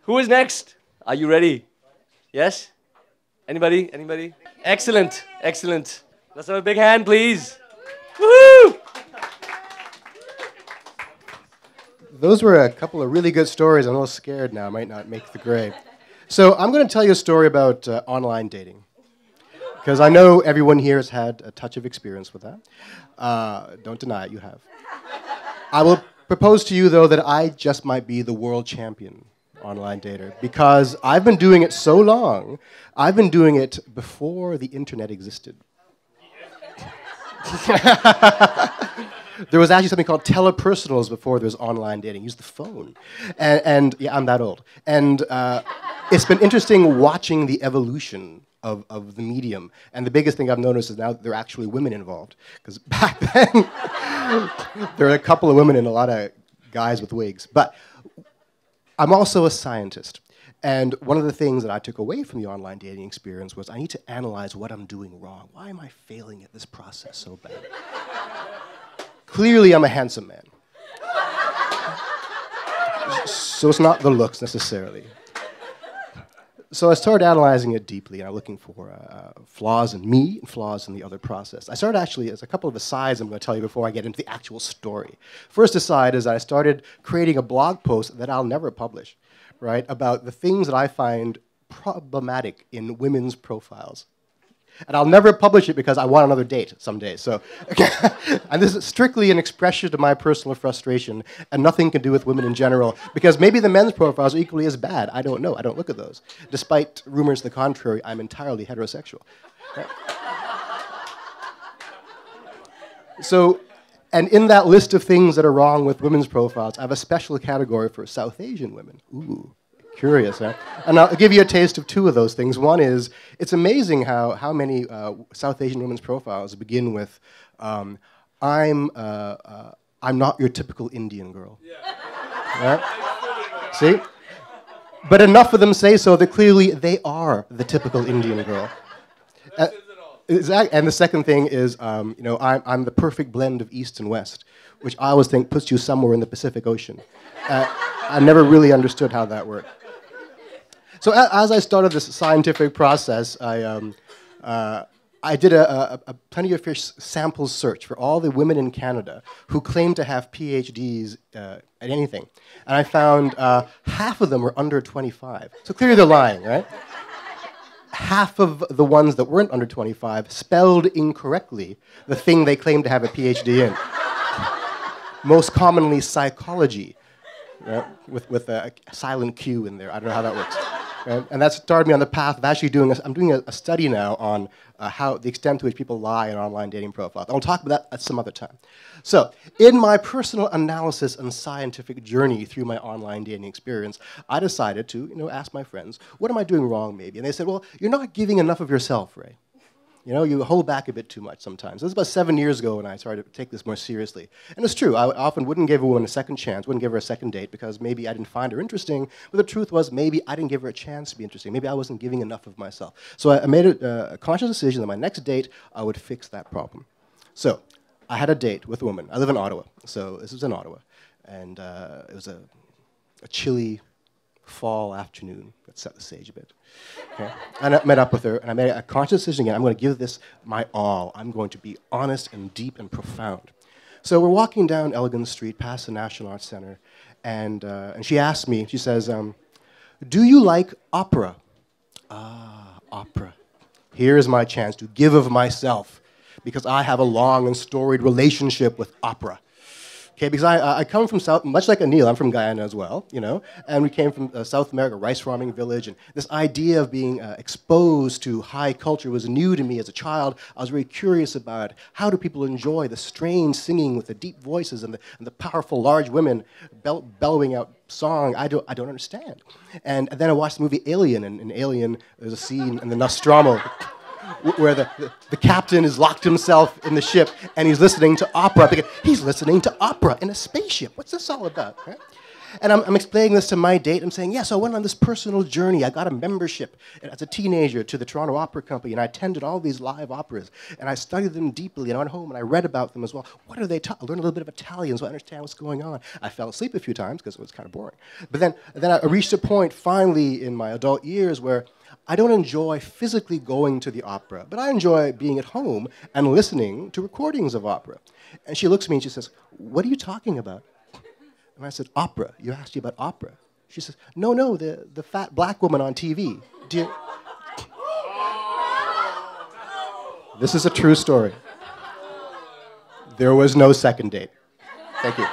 Who is next? Are you ready? Yes? Anybody? Anybody? Excellent. Excellent. Let's have a big hand, please. Woohoo! Those were a couple of really good stories. I'm a little scared now. I might not make the grade. So I'm going to tell you a story about online dating, because I know everyone here has had a touch of experience with that. Don't deny it, you have. I will propose to you, though, that I just might be the world champion online dater, because I've been doing it so long. I've been doing it before the internet existed. There was actually something called telepersonals before there was online dating. Use the phone. And yeah, I'm that old. And it's been interesting watching the evolution of the medium. And the biggest thing I've noticed is now that there are actually women involved. Because back then, there were a couple of women and a lot of guys with wigs. But I'm also a scientist. And one of the things that I took away from the online dating experience was I need to analyze what I'm doing wrong. Why am I failing at this process so bad? Clearly, I'm a handsome man. So it's not the looks necessarily. So I started analyzing it deeply, and I'm looking for flaws in me and flaws in the other process. I started actually, there's a couple of asides I'm going to tell you before I get into the actual story. First aside is I started creating a blog post that I'll never publish, right, about the things that I find problematic in women's profiles. And I'll never publish it because I want another date someday. So, and this is strictly an expression of my personal frustration and nothing to do with women in general, because maybe the men's profiles are equally as bad. I don't know. I don't look at those. Despite rumors to the contrary, I'm entirely heterosexual. Right? So, and in that list of things that are wrong with women's profiles, I have a special category for South Asian women. Ooh. Curious, huh? And I'll give you a taste of two of those things. One is, it's amazing how many South Asian women's profiles begin with, I'm not your typical Indian girl. Yeah. Right? See? But enough of them say so that clearly they are the typical Indian girl. And the second thing is, I'm the perfect blend of East and West, which I always think puts you somewhere in the Pacific Ocean. I never really understood how that worked. So as I started this scientific process, I did a Plenty of Fish sample search for all the women in Canada who claimed to have PhDs at anything. And I found half of them were under 25. So clearly they're lying, right? Half of the ones that weren't under 25 spelled incorrectly the thing they claimed to have a PhD in. Most commonly psychology, right? with a silent Q in there. I don't know how that works. Right? And that started me on the path of actually I'm doing a study now on how the extent to which people lie in online dating profiles. I'll talk about that at some other time. So, in my personal analysis and scientific journey through my online dating experience, I decided to, ask my friends, what am I doing wrong maybe? And they said, well, you're not giving enough of yourself, Ray. You hold back a bit too much sometimes. This was about 7 years ago when I started to take this more seriously. And it's true, I often wouldn't give a woman a second chance, wouldn't give her a second date because maybe I didn't find her interesting, but the truth was maybe I didn't give her a chance to be interesting. Maybe I wasn't giving enough of myself. So I made a conscious decision that my next date, I would fix that problem. So I had a date with a woman. I live in Ottawa, so this was in Ottawa. And it was a chilly fall afternoon. Let's set the stage a bit. Okay. And I met up with her, and I made a conscious decision again. I'm going to give this my all. I'm going to be honest and deep and profound. So we're walking down Elgin Street past the National Arts Centre, and she asked me, she says, do you like opera? Ah, opera. Here is my chance to give of myself, because I have a long and storied relationship with opera. Okay, because I come from South, much like Anil, I'm from Guyana as well, and we came from South America, rice farming village, and this idea of being exposed to high culture was new to me as a child. I was very curious about it. How do people enjoy the strange singing with the deep voices and the powerful large women bellowing out song? I don't understand. And then I watched the movie Alien, and in Alien, there's a scene in the Nostromo where the captain is locked himself in the ship and he's listening to opera. Because he's listening to opera in a spaceship. What's this all about? Right? And I'm explaining this to my date. I'm saying, yes, I went on this personal journey. I got a membership as a teenager to the Toronto Opera Company, and I attended all these live operas, and I studied them deeply, and I went home and I read about them as well. What are they I learned a little bit of Italian so I understand what's going on. I fell asleep a few times because it was kind of boring. But then I reached a point finally in my adult years where I don't enjoy physically going to the opera, but I enjoy being at home and listening to recordings of opera. And she looks at me and she says, what are you talking about? And I said, opera. You asked me about opera. She says, no, the fat black woman on TV. This is a true story. There was no second date. Thank you.